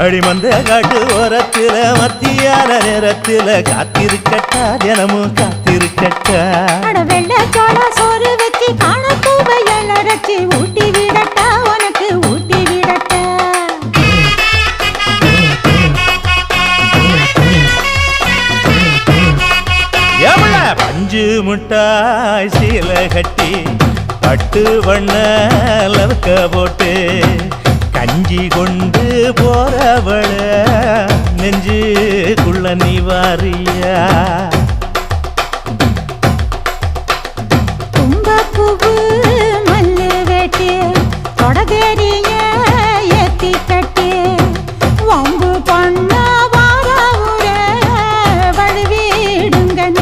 அடிமந்த காட்டு ஓரத்துல மத்தியான நேரத்துல காத்திருக்கட்டா தினமும் காத்திருக்கட்டா வெள்ள சோள சோறு வச்சு காண பூவையல் அரைச்சி ஊட்டி விடட்டா உனக்கு ஊட்டி விடட்டா எவ்வள பஞ்சு முட்டாய் சீல கட்டி பட்டு வண்ண லவக்க போட்டு கஞ்சி கொண்டு போறவள நெஞ்சுக்குள்ள நீ வாரியா